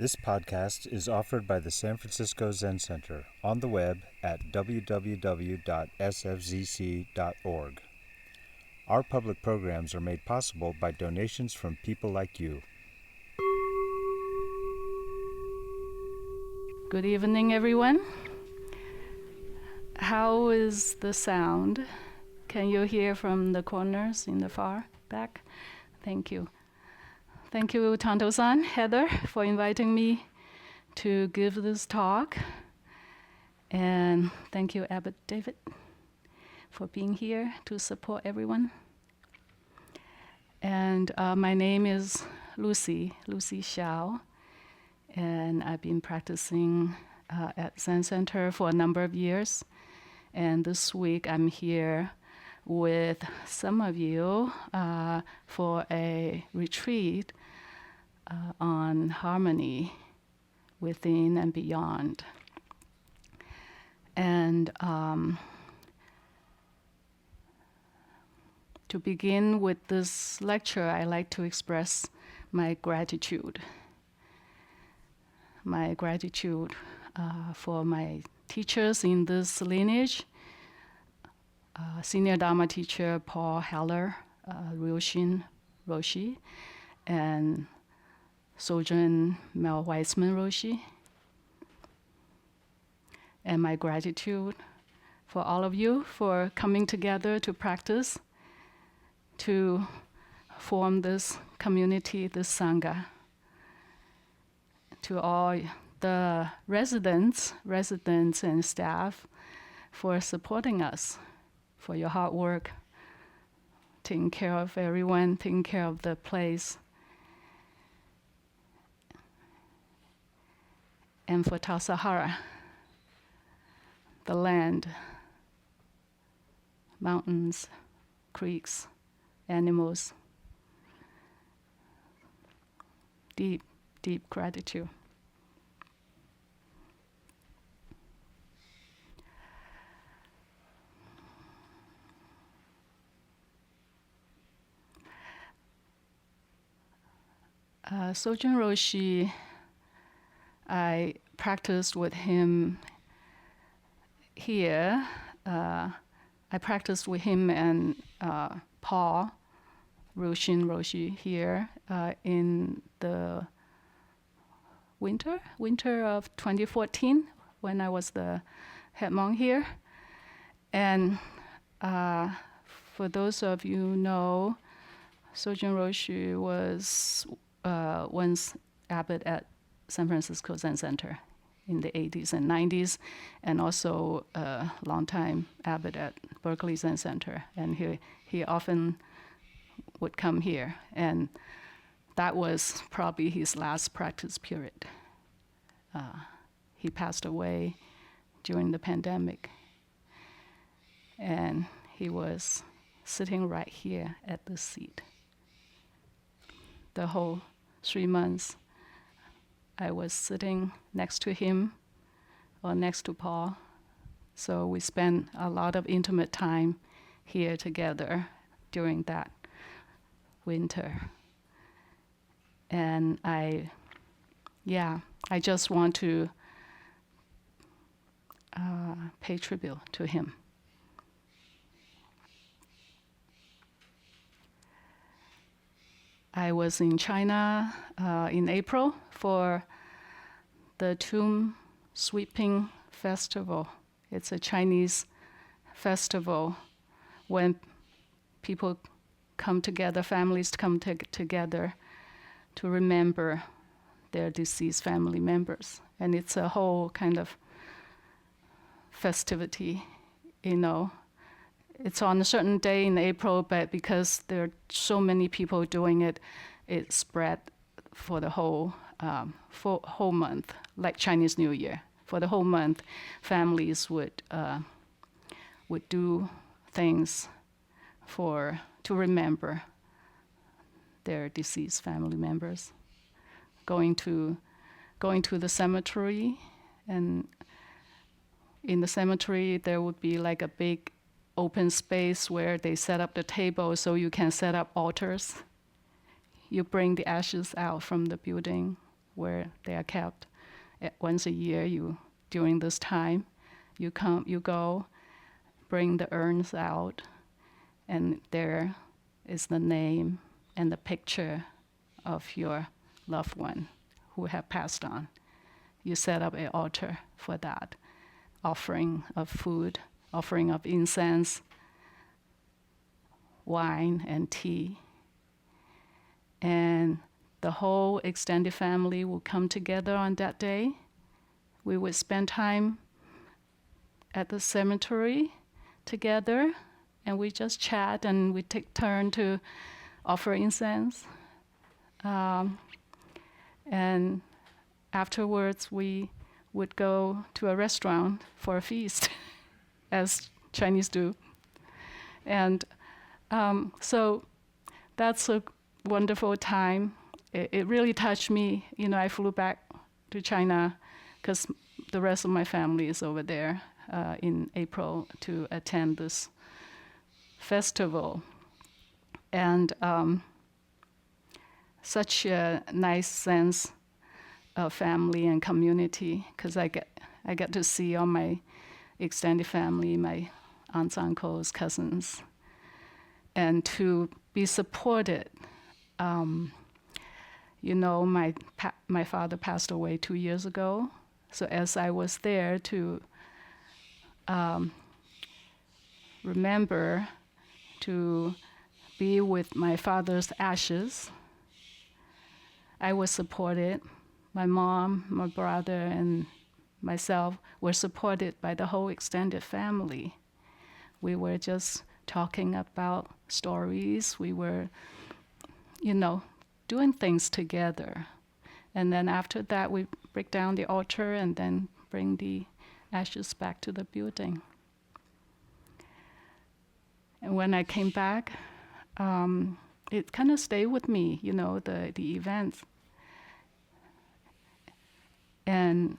This podcast is offered by the San Francisco Zen Center on the web at www.sfzc.org. Our public programs are made possible by donations from people like you. Good evening, everyone. How is the sound? Can you hear from the corners in the far back? Thank you. Thank you, Tanto-san, Heather, for inviting me to give this talk. And thank you, Abbot David, for being here to support everyone. And my name is Lucy Xiao, and I've been practicing at Zen Center for a number of years. And this week I'm here with some of you for a retreat on harmony within and beyond. And to begin with this lecture, I like to express my gratitude. My gratitude for my teachers in this lineage, Senior Dharma teacher Paul Heller, Ryoshin Roshi, and Sojourn Mel Weissman Roshi. And my gratitude for all of you for coming together to practice, to form this community, this Sangha. To all the residents and staff for supporting us, for your hard work, taking care of everyone, taking care of the place. And for Tassajara, the land, mountains, creeks, animals. Deep, deep gratitude. Sojourn Roshi, I practiced with him here. I practiced with him and Paul Ryoshin Roshi here in the winter of 2014 when I was the head monk here. And for those of you who know, Sojourn Roshi was once abbot at San Francisco Zen Center in the 80s and 90s, and also a long-time abbot at Berkeley Zen Center. And he often would come here, and that was probably his last practice period. He passed away during the pandemic, and he was sitting right here at this seat. The whole 3 months, I was sitting next to him or next to Paul. So we spent a lot of intimate time here together during that winter. And I just want to pay tribute to him. I was in China in April for the Tomb Sweeping Festival. It's a Chinese festival when people come together, families come together to remember their deceased family members. And it's a whole kind of festivity, It's on a certain day in April, but because there are so many people doing it, it spread for the whole month, like Chinese New Year. For the whole month, families would do things to remember their deceased family members. Going to the cemetery, and in the cemetery there would be like a big open space where they set up the table so you can set up altars. You bring the ashes out from the building where they are kept. Once a year, during this time, you go, bring the urns out, and there is the name and the picture of your loved one who have passed on. You set up an altar for that, offering of food, offering of incense, wine and tea. And the whole extended family will come together on that day. We would spend time at the cemetery together, and we just chat, and we take turn to offer incense. And afterwards, we would go to a restaurant for a feast, as Chinese do. And so that's a wonderful time. It really touched me. I flew back to China because the rest of my family is over there in April to attend this festival. And such a nice sense of family and community, because I get to see all my extended family, my aunts, uncles, cousins, and to be supported. My father passed away 2 years ago, so as I was there to remember to be with my father's ashes, I was supported. My mom, my brother, and myself were supported by the whole extended family. We were just talking about stories. We were, doing things together. And then after that, we break down the altar and then bring the ashes back to the building. And when I came back, it kind of stayed with me, the events. And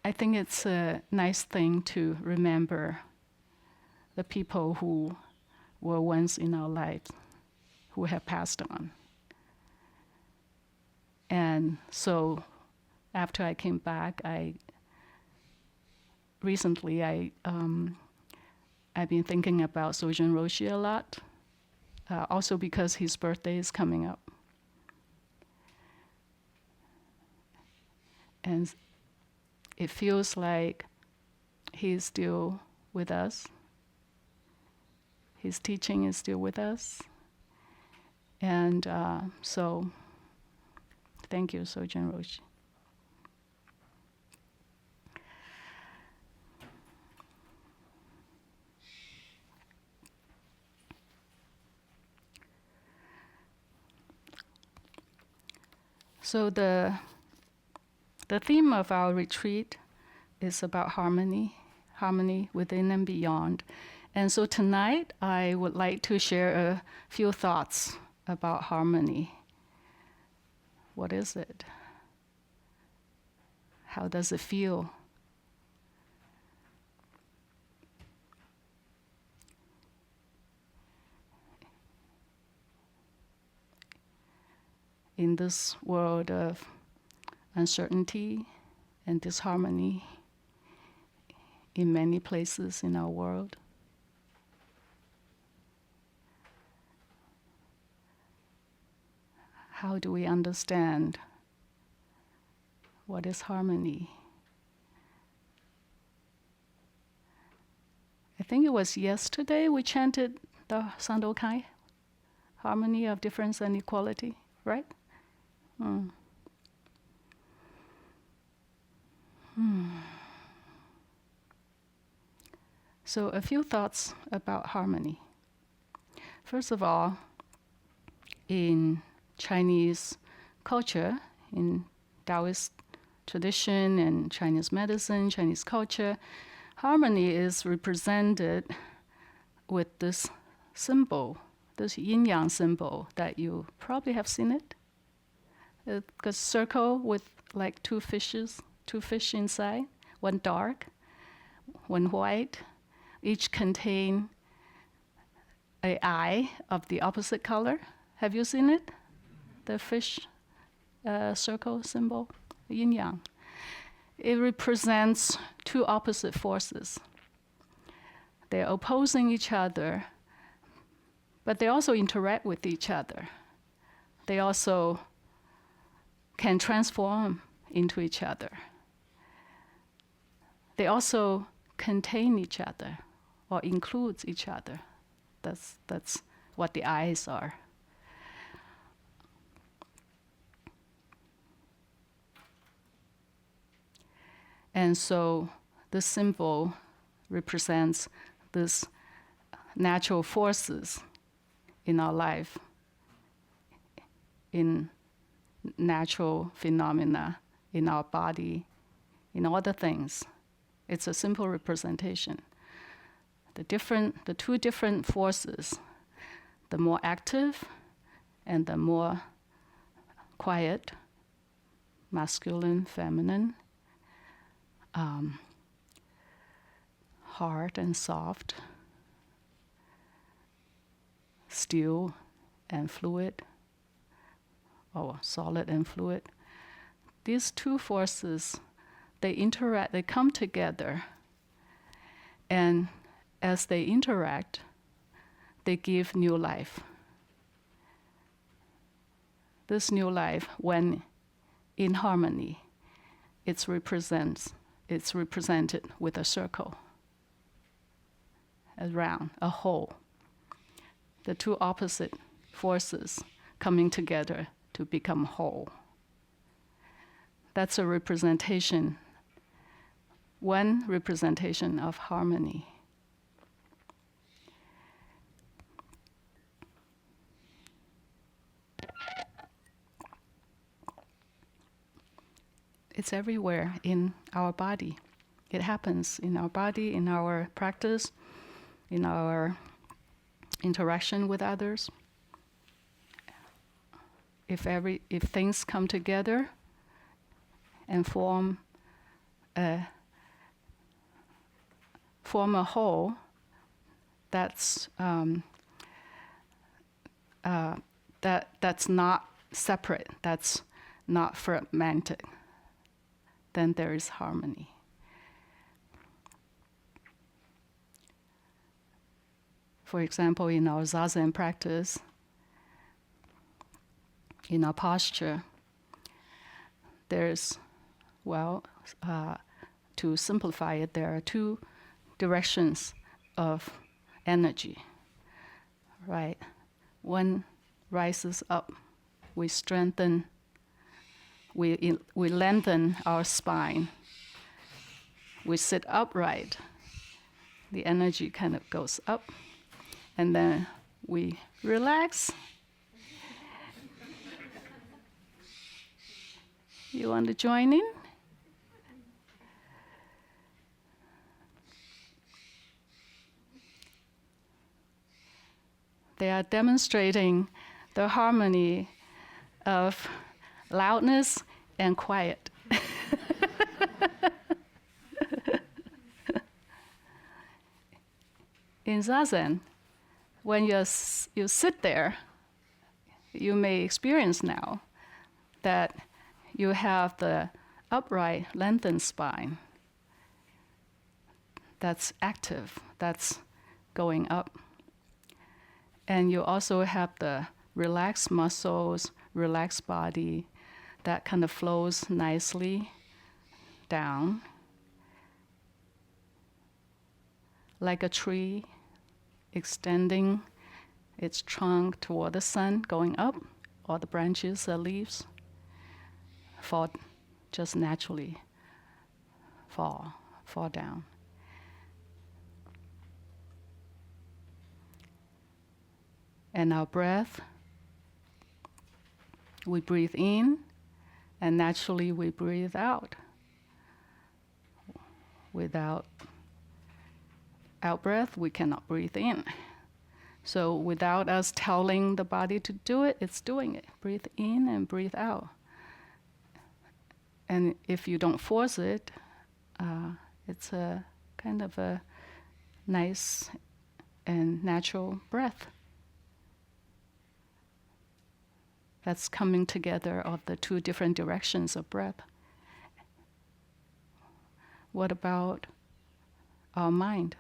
I think it's a nice thing to remember the people who were once in our lives, who have passed on. And so after I came back, recently I've been thinking about Sojun Roshi a lot, also because his birthday is coming up. And it feels like he's still with us. His teaching is still with us. And so, thank you, Sojun Roshi. So the theme of our retreat is about harmony within and beyond. And so tonight, I would like to share a few thoughts about harmony. What is it? How does it feel? In this world of uncertainty and disharmony in many places in our world, how do we understand what is harmony? I think it was yesterday we chanted the Sandokai, harmony of difference and equality, right? So a few thoughts about harmony. First of all, in Chinese culture, in Taoist tradition and Chinese medicine, Chinese culture, harmony is represented with this symbol, this yin-yang symbol that you probably have seen it. It's a circle with like two fish inside, one dark, one white. Each contain an eye of the opposite color. Have you seen it? The fish circle symbol, yin yang. It represents two opposite forces. They're opposing each other, but they also interact with each other. They also can transform into each other. They also contain each other or includes each other. That's what the eyes are. And so this symbol represents these natural forces in our life, in natural phenomena, in our body, in all the things. It's a simple representation. The two different forces, the more active and the more quiet, masculine, feminine, hard and soft, still and fluid, or solid and fluid. These two forces, they interact, they come together, and as they interact, they give new life. This new life, when in harmony, it's represented with a circle, a round, a whole. The two opposite forces coming together to become whole. That's a representation, one representation of harmony. It's everywhere in our body. It happens in our body, in our practice, in our interaction with others. If things come together and form a whole, that's not separate. That's not fragmented. Then there is harmony. For example, in our Zazen practice, in our posture, there's, to simplify it, there are two directions of energy, right? One rises up, we strengthen, we lengthen our spine, we sit upright, the energy kind of goes up, and then we relax. You want to join in? They are demonstrating the harmony of loudness and quiet. In Zazen, when you sit there, you may experience now that you have the upright, lengthened spine. That's active, that's going up. And you also have the relaxed muscles, relaxed body, that kind of flows nicely down. Like a tree extending its trunk toward the sun, going up, all the branches, the leaves, fall, just naturally fall down. And our breath, we breathe in, and naturally we breathe out. Without out-breath, we cannot breathe in. So without us telling the body to do it, it's doing it. Breathe in and breathe out. And if you don't force it, it's a kind of a nice and natural breath. That's coming together of the two different directions of breath. What about our mind?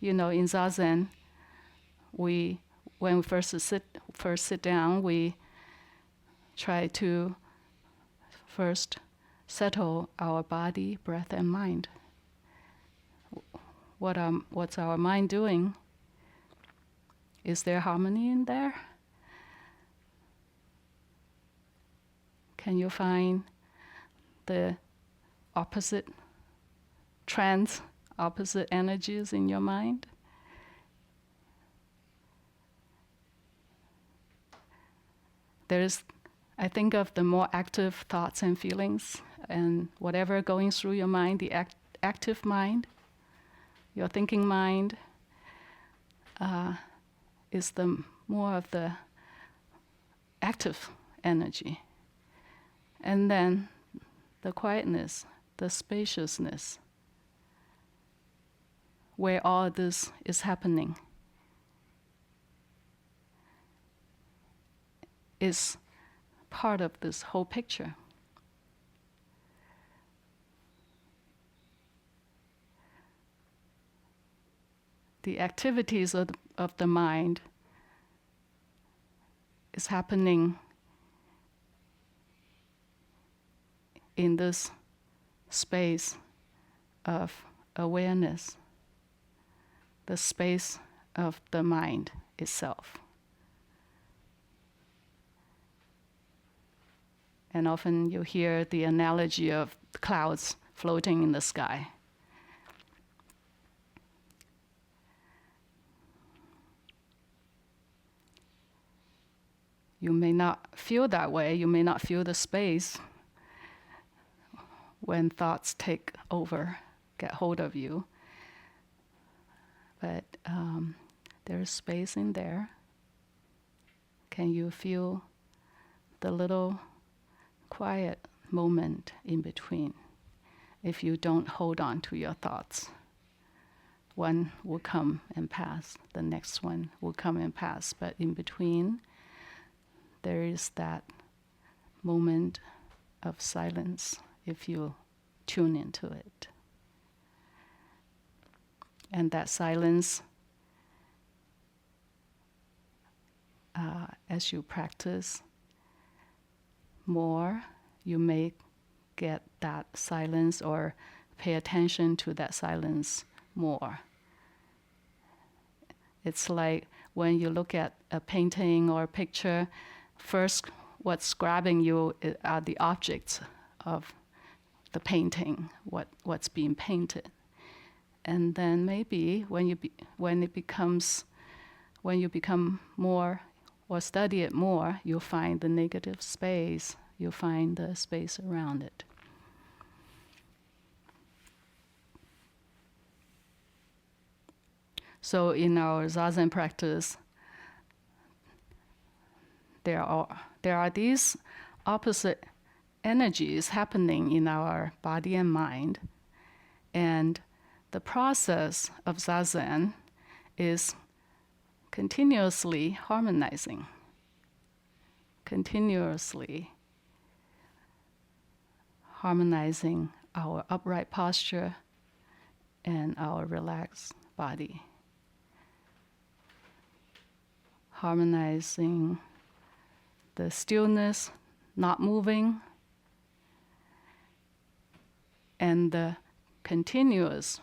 In Zazen, when we first sit down, we try to first settle our body, breath, and mind. What's our mind doing? Is there harmony in there? Can you find the opposite trends, opposite energies in your mind? I think of the more active thoughts and feelings and whatever going through your mind, the active mind, your thinking mind, is the more of the active energy. And then the quietness, the spaciousness, where all this is happening, is part of this whole picture. The activities of the mind is happening in this space of awareness, the space of the mind itself. And often you hear the analogy of clouds floating in the sky. You may not feel that way, you may not feel the space when thoughts take over, get hold of you. But there is space in there. Can you feel the little quiet moment in between? If you don't hold on to your thoughts, one will come and pass, the next one will come and pass, but in between there is that moment of silence if you tune into it. And that silence, as you practice more, you may get that silence or pay attention to that silence more. It's like when you look at a painting or a picture, first what's grabbing you are the objects of the painting, what's being painted. And then maybe when you become more or study it more, you'll find the negative space, you'll find the space around it. So in our Zazen practice, there are these opposite energies happening in our body and mind, and the process of Zazen is continuously harmonizing, our upright posture and our relaxed body, harmonizing the stillness, not moving, and the continuous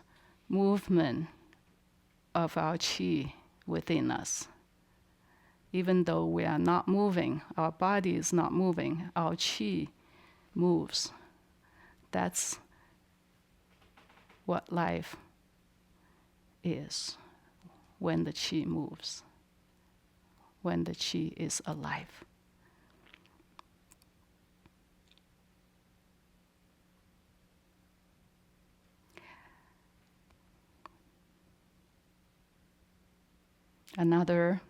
movement of our qi within us. Even though we are not moving, our body is not moving, our qi moves. That's what life is when the qi moves, when the qi is alive. Another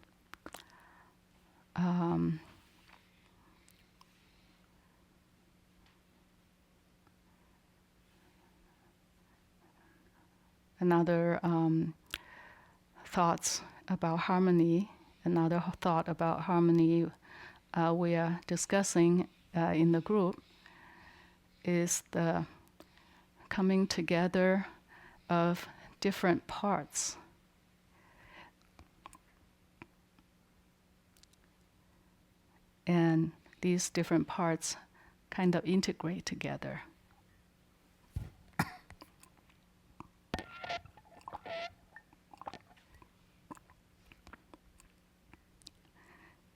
thoughts about harmony, another thought about harmony we are discussing in the group is the coming together of different parts. And these different parts kind of integrate together.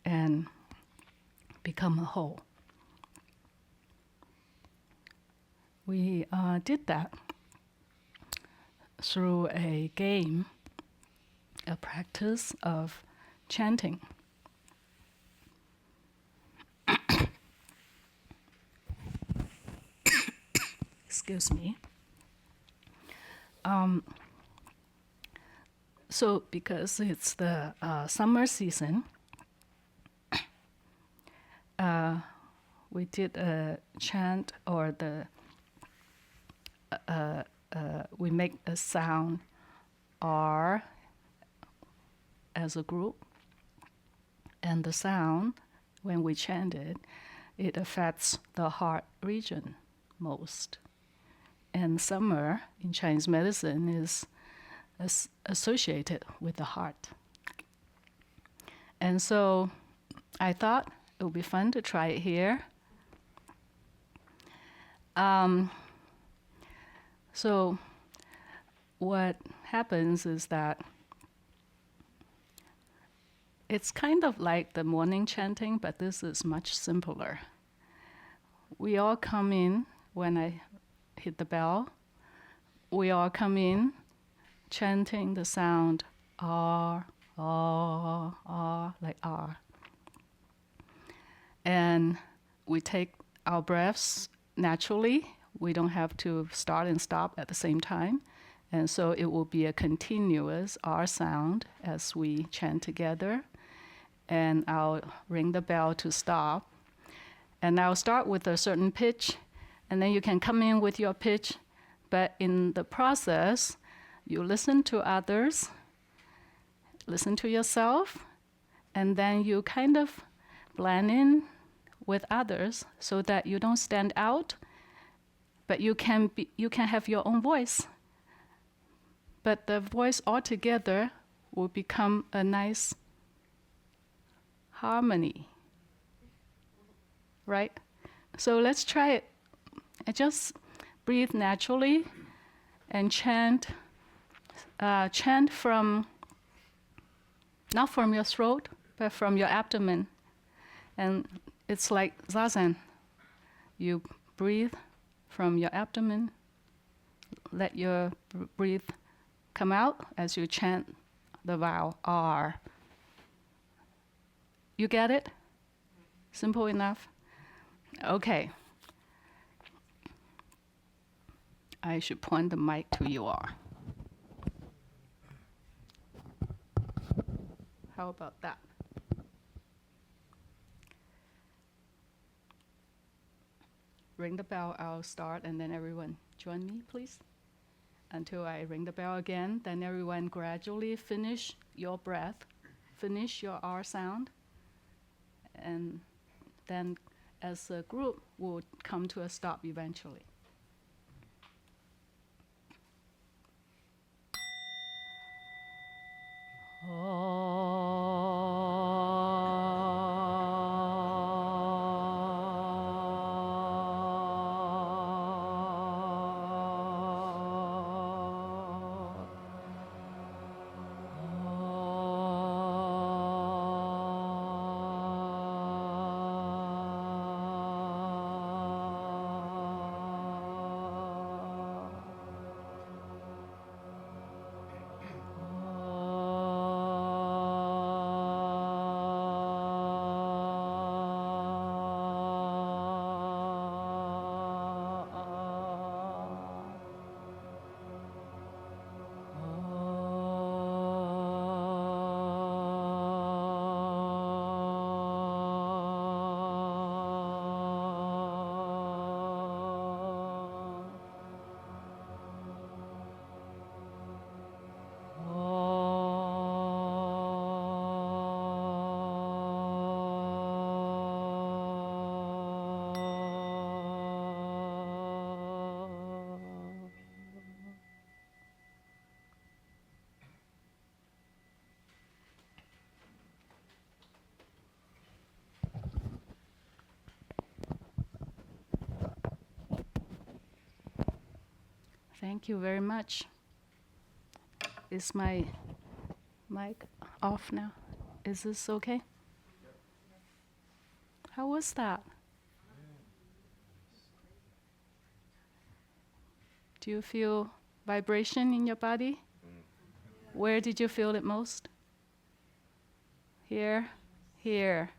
And become a whole. We did that through a game, a practice of chanting. Excuse me. So because it's the summer season, we did a chant, or we make a sound R as a group, and the sound, when we chant it, it affects the heart region most. And summer in Chinese medicine is associated with the heart. And so I thought it would be fun to try it here. So what happens is that it's kind of like the morning chanting, but this is much simpler. We all come in when I hit the bell. We all come in chanting the sound R, R, R, like R. And we take our breaths naturally. We don't have to start and stop at the same time. And so it will be a continuous R sound as we chant together. And I'll ring the bell to stop. And I'll start with a certain pitch, and then you can come in with your pitch. But in the process, you listen to others, listen to yourself, and then you kind of blend in with others so that you don't stand out, but you can have your own voice. But the voice altogether will become a nice harmony, right? So let's try it. And just breathe naturally and chant from, not from your throat, but from your abdomen. And it's like Zazen. You breathe from your abdomen. Let your breath come out as you chant the vowel R. You get it? Simple enough? Okay. I should point the mic to you all. How about that? Ring the bell, I'll start, and then everyone join me, please. Until I ring the bell again, then everyone gradually finish your breath, finish your R sound, and then as a group, we'll come to a stop eventually. Thank you very much. Is my mic off now? Is this okay? How was that? Do you feel vibration in your body? Where did you feel it most? Here, here,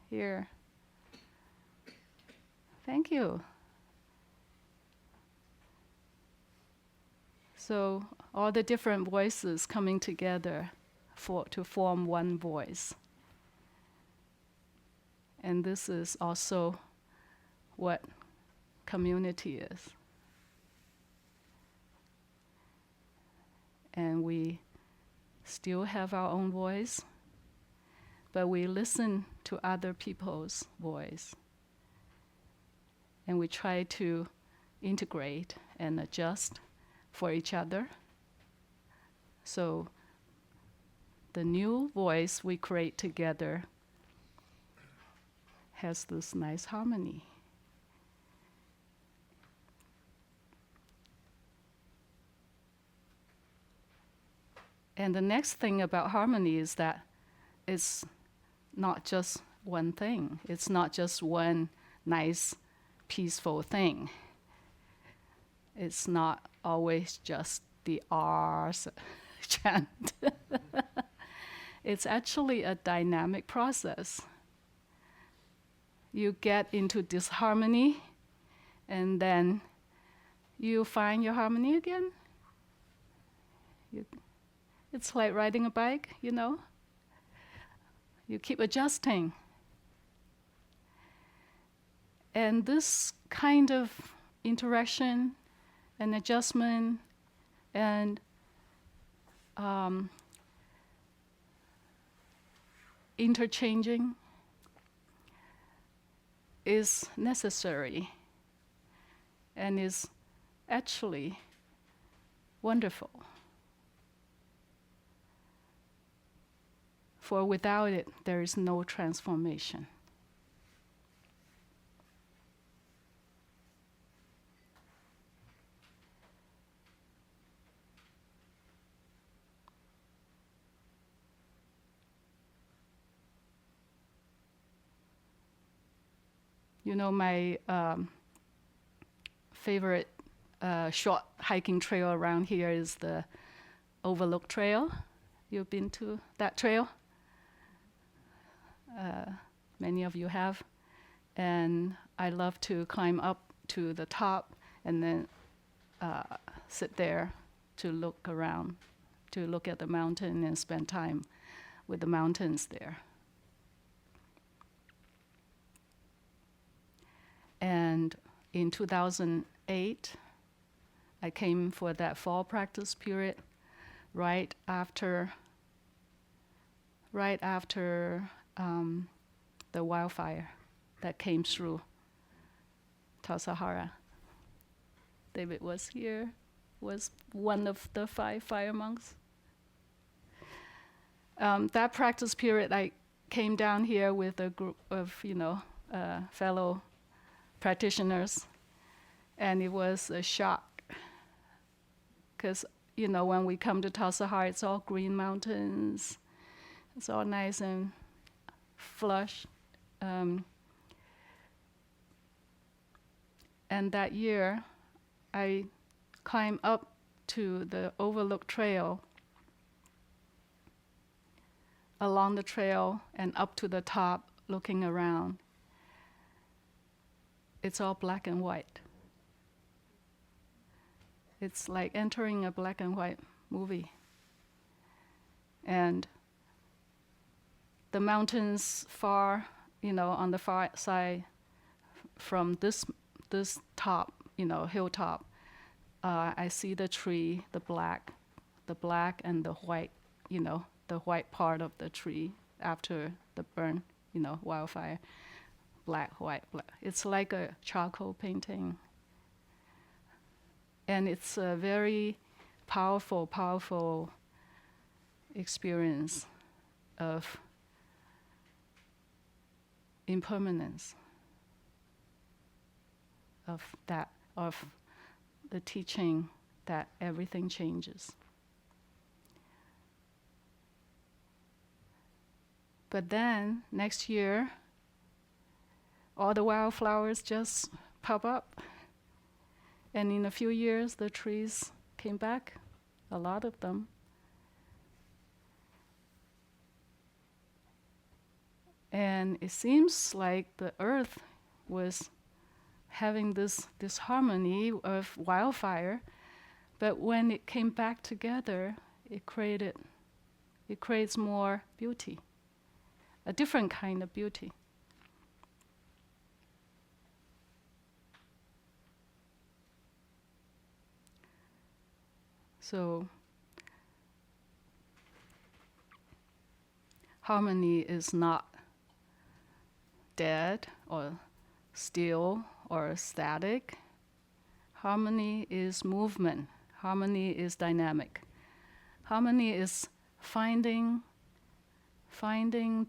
here. Thank you. So all the different voices coming together to form one voice. And this is also what community is. And we still have our own voice, but we listen to other people's voice. And we try to integrate and adjust for each other. So the new voice we create together has this nice harmony. And the next thing about harmony is that it's not just one thing. It's not just one nice, peaceful thing. It's not always just the R's chant. It's actually a dynamic process. You get into disharmony, and then you find your harmony again. It's like riding a bike, you know? You keep adjusting. And this kind of interaction and adjustment and interchanging is necessary and is actually wonderful. For without it, there is no transformation. You know, my favorite short hiking trail around here is the Overlook Trail. You've been to that trail? Many of you have. And I love to climb up to the top and then sit there to look around, to look at the mountain and spend time with the mountains there. And in 2008, I came for that fall practice period right after the wildfire that came through Tassajara. David was here, was one of the 5 fire monks. That practice period, I came down here with a group of, fellow practitioners, and it was a shock. Because, when we come to Tassajara, it's all green mountains. It's all nice and flush. And that year, I climbed up to the Overlook Trail, along the trail and up to the top, looking around. It's all black and white. It's like entering a black and white movie. And the mountains far, on the far side from this top, hilltop, I see the tree, the black and the white, the white part of the tree after the burn, wildfire. Black, white, black. It's like a charcoal painting. And it's a very powerful experience of impermanence, of the teaching that everything changes. But then next year, all the wildflowers just pop up. And in a few years, the trees came back, a lot of them. And it seems like the earth was having this harmony of wildfire, but when it came back together, it creates more beauty, a different kind of beauty. So harmony is not dead or still or static. Harmony is movement. Harmony is dynamic. Harmony is finding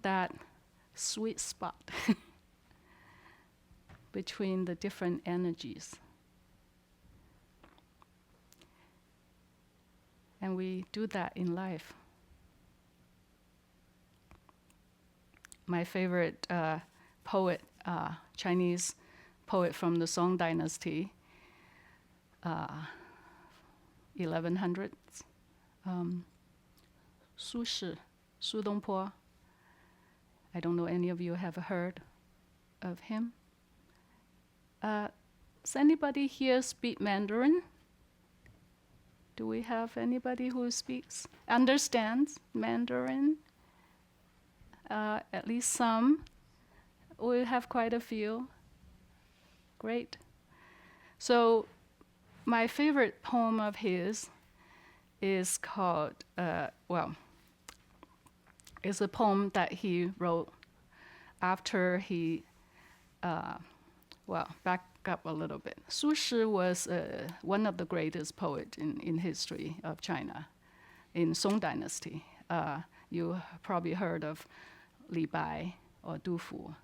that sweet spot between the different energies. And we do that in life. My favorite poet, Chinese poet from the Song Dynasty, 1100s, Su Dongpo. I don't know any of you have heard of him. Does anybody here speak Mandarin? Do we have anybody who understands Mandarin? At least some. We have quite a few. Great. So my favorite poem of his is called, it's a poem that he wrote after he, back up a little bit. Su Shi was one of the greatest poets in history of China, in Song Dynasty. You probably heard of Li Bai or Du Fu.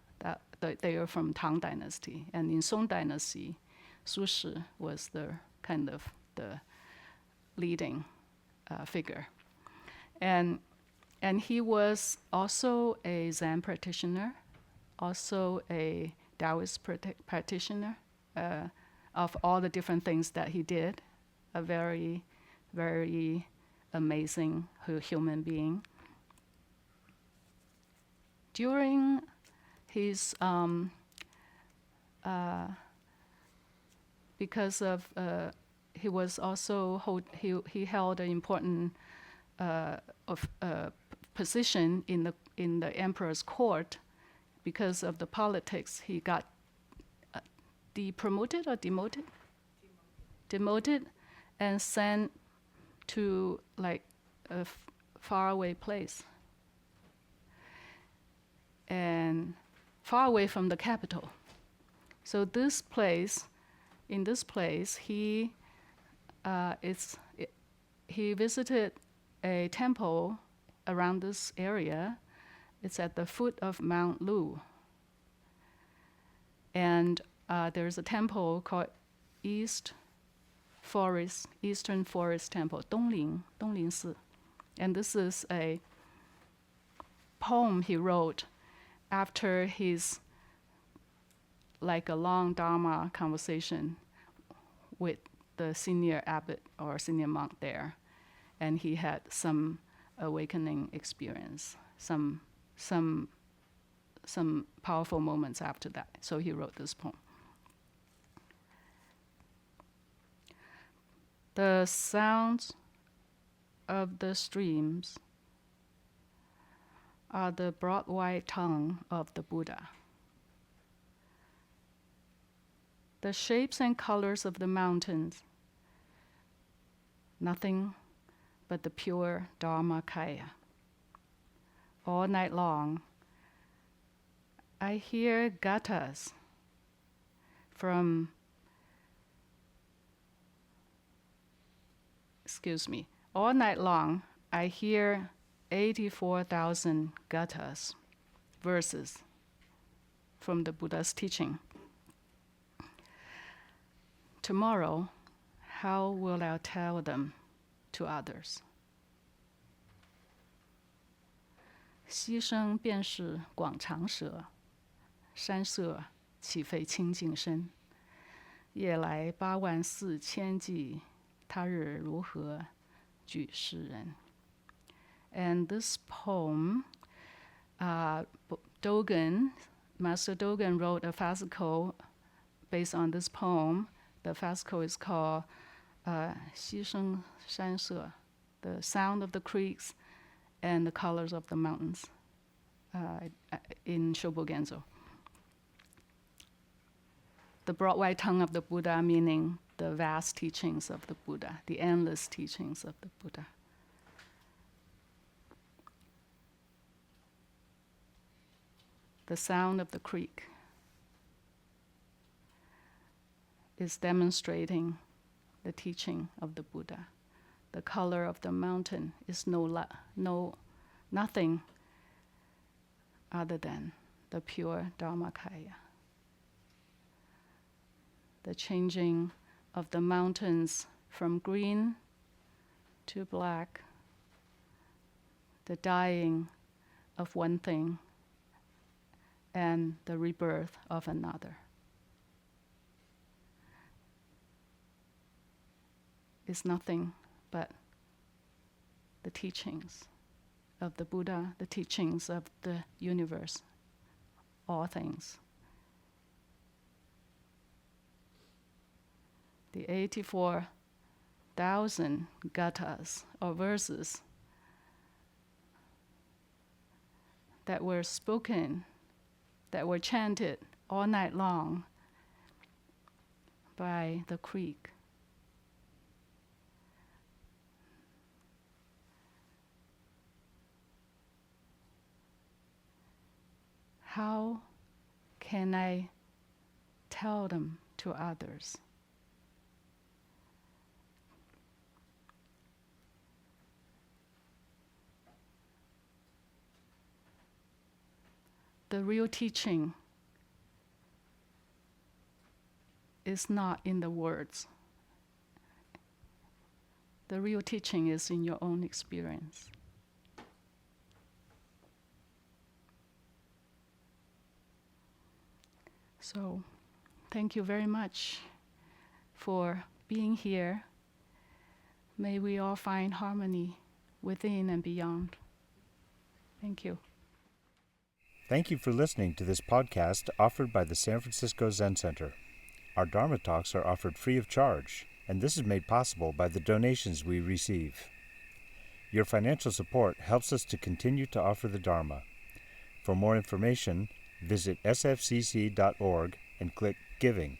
They are from Tang Dynasty. And in Song Dynasty, Su Shi was the leading figure. And he was also a Zen practitioner, also a Taoist practitioner, of all the different things that he did, a very, very amazing human being. During his, because of, he was also, he held an important position in the emperor's court. Because of the politics, he got depromoted or demoted? Demoted and sent to like a faraway place. And far away from the capital. So in this place, he visited a temple around this area. It's at the foot of Mount Lu. And there's a temple called Eastern Forest Temple, Dongling Si. And this is a poem he wrote after his, like a long Dharma conversation with the senior abbot or senior monk there. And he had some awakening experience, some powerful moments after that. So he wrote this poem. The sounds of the streams are the broad white tongue of the Buddha. The shapes and colors of the mountains, nothing but the pure Dharma Kaya. All night long, I hear gathas all night long, I hear 84,000 gathas, verses from the Buddha's teaching. Tomorrow, how will I tell them to others? 溪声便是广长舌，山色岂非清净身？夜来84000计，他日如何举世人？ And this poem, Master Dogen wrote a fascicle based on this poem. The fascicle is called 溪声山色, the sound of the creeks and the colors of the mountains in Shobogenzo. The broad white tongue of the Buddha, meaning the vast teachings of the Buddha, the endless teachings of the Buddha. The sound of the creek is demonstrating the teaching of the Buddha. The color of the mountain is nothing other than the pure Dharmakaya. The changing of the mountains from green to black, the dying of one thing and the rebirth of another. Is nothing but the teachings of the Buddha, the teachings of the universe, all things. The 84,000 gattas or verses that were spoken, that were chanted all night long by the creek. How can I tell them to others? The real teaching is not in the words. The real teaching is in your own experience. So, thank you very much for being here. May we all find harmony within and beyond. Thank you. Thank you for listening to this podcast offered by the San Francisco Zen Center. Our Dharma talks are offered free of charge, and this is made possible by the donations we receive. Your financial support helps us to continue to offer the Dharma. For more information, visit sfcc.org and click Giving.